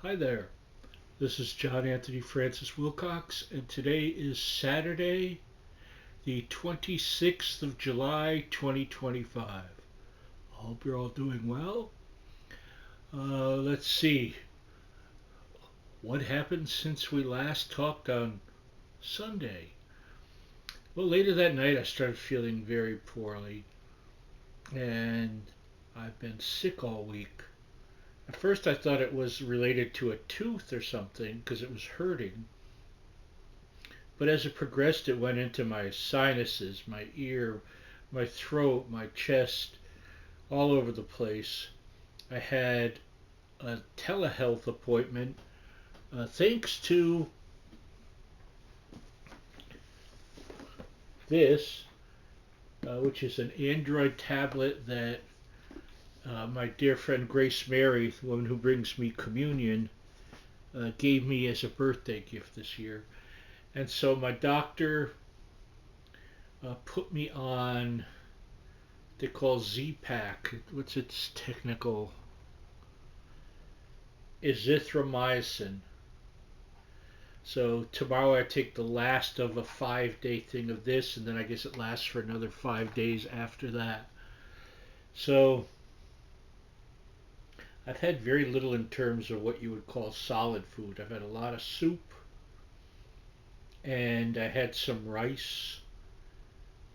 Hi there. This is John Anthony Francis Wilcox, and today is Saturday, the 26th of July, 2025. I hope you're all doing well. Let's see. What happened since we last talked on Sunday? Well, later that night, I started feeling very poorly, and I've been sick all week. At first, I thought it was related to a tooth or something because it was hurting. But as it progressed, it went into my sinuses, my ear, my throat, my chest, all over the place. I had a telehealth appointment thanks to this, which is an Android tablet that my dear friend Grace Mary, the woman who brings me communion, gave me as a birthday gift this year. And so my doctor put me on they call Z-Pack. What's its technical? Azithromycin. So tomorrow I take the last of a 5 day thing of this, and then I guess it lasts for another 5 days after that. So I've had very little in terms of what you would call solid food. I've had a lot of soup, and I had some rice,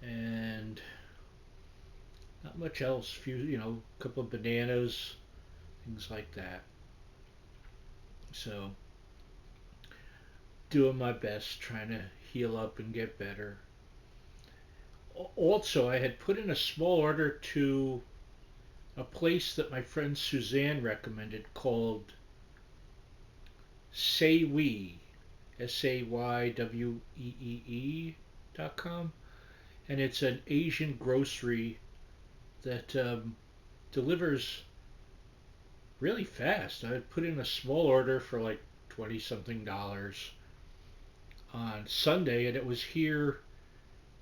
and not much else. Few, a couple of bananas, things like that. So doing my best, trying to heal up and get better. Also, I had put in a small order to a place that my friend Suzanne recommended called Saywe, SAYWEE.com, and it's an Asian grocery that delivers really fast. I had put in a small order for like 20 something dollars on Sunday, and it was here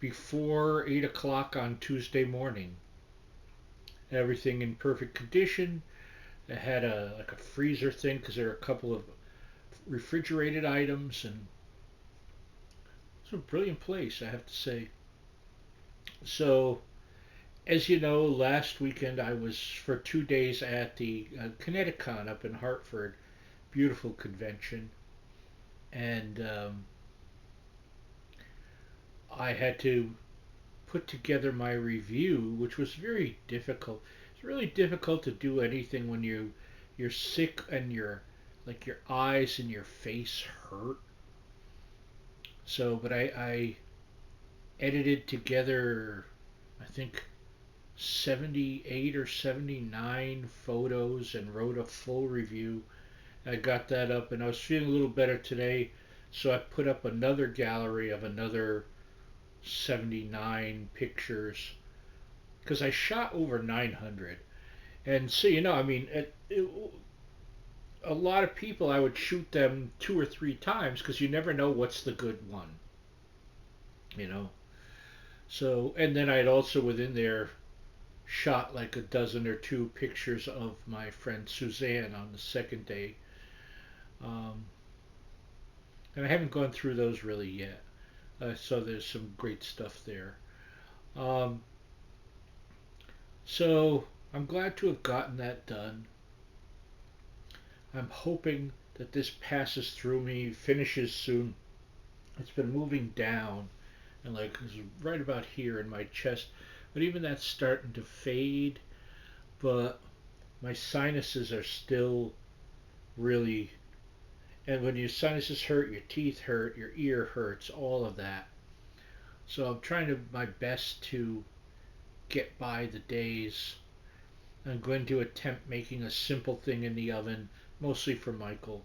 before 8 o'clock on Tuesday morning. Everything in perfect condition. It had a freezer thing because there are a couple of refrigerated items, and it's a brilliant place, I have to say. So, as you know, last weekend I was for 2 days at the Kineticon up in Hartford. Beautiful convention, and I had to put together my review, which was very difficult. It's really difficult to do anything when you're sick and your eyes and your face hurt. So, but I edited together, I think 78 or 79 photos and wrote a full review. I got that up, and I was feeling a little better today, so I put up another gallery of another 79 pictures because I shot over 900. And so, I mean, a lot of people, I would shoot them 2 or 3 times because you never know what's the good one, you know. So, and then I'd also within there shot like a dozen or two pictures of my friend Suzanne on the second day. Um, and I haven't gone through those really yet. So there's some great stuff there. Um, so I'm glad to have gotten that done. I'm hoping that this passes through me, finishes soon. It's been moving down and like it's right about here in my chest, but even that's starting to fade. But my sinuses are still really, and when your sinuses hurt, your teeth hurt, your ear hurts, all of that. So I'm trying to my best to get by the days. I'm going to attempt making a simple thing in the oven, mostly for Michael,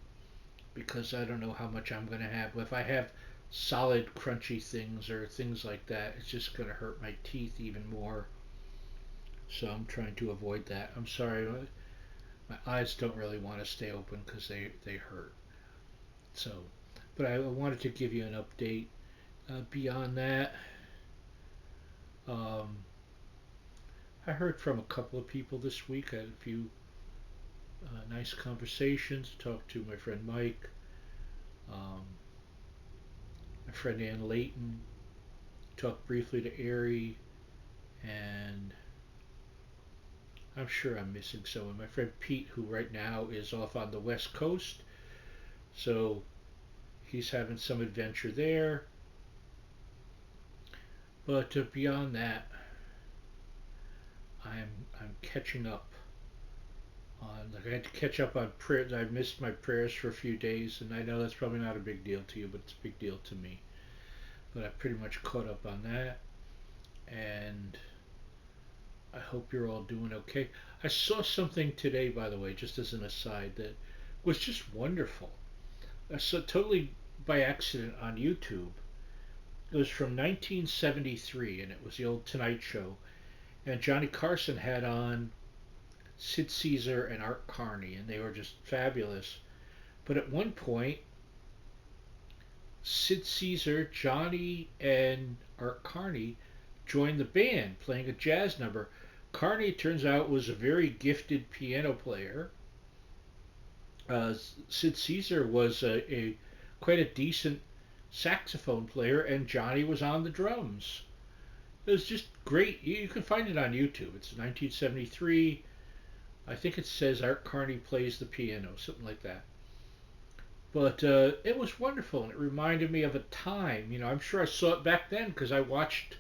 because I don't know how much I'm going to have. If I have solid, crunchy things or things like that, it's just going to hurt my teeth even more. So I'm trying to avoid that. I'm sorry, my eyes don't really want to stay open because they hurt. So, but I wanted to give you an update. Beyond that, um, I heard from a couple of people this week. I had a few Nice conversations. Talked to my friend Mike, um, my friend Ann Layton. Talked briefly to Ari, and I'm sure I'm missing someone. My friend Pete, who right now is off on the West Coast, so he's having some adventure there. But beyond that, I'm catching up on. Like I had to catch up on prayers. I missed my prayers for a few days, and I know that's probably not a big deal to you, but it's a big deal to me. But I pretty much caught up on that, and I hope you're all doing okay. I saw something today, by the way, just as an aside, that was just wonderful. I saw totally by accident on YouTube. It was from 1973, and it was the old Tonight Show. And Johnny Carson had on Sid Caesar and Art Carney, and they were just fabulous. But at one point, Sid Caesar, Johnny, and Art Carney joined the band playing a jazz number. Carney, turns out, was a very gifted piano player. Sid Caesar was a quite a decent saxophone player, and Johnny was on the drums. It was just great. You can find it on YouTube. It's 1973. I think it says Art Carney plays the piano, something like that. But it was wonderful, and it reminded me of a time. I'm sure I saw it back then because I watched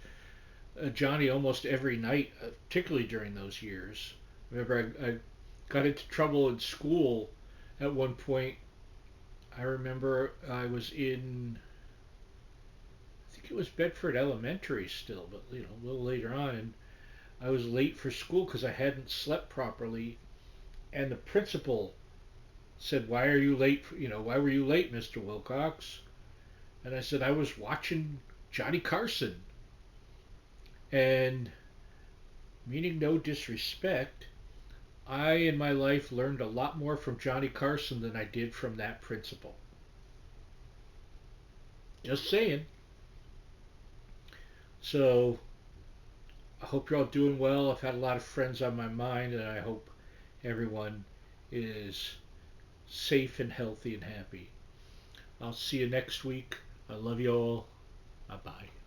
Johnny almost every night, particularly during those years. Remember, I got into trouble in school at one point. I remember I was in, I think it was Bedford Elementary still, but a little later on, and I was late for school because I hadn't slept properly, and the principal said, "Why are you late? Why were you late, Mr. Wilcox?" And I said, "I was watching Johnny Carson." And meaning no disrespect, I in my life learned a lot more from Johnny Carson than I did from that principal. Just saying. So I hope you're all doing well. I've had a lot of friends on my mind, and I hope everyone is safe and healthy and happy. I'll see you next week. I love you all. Bye bye.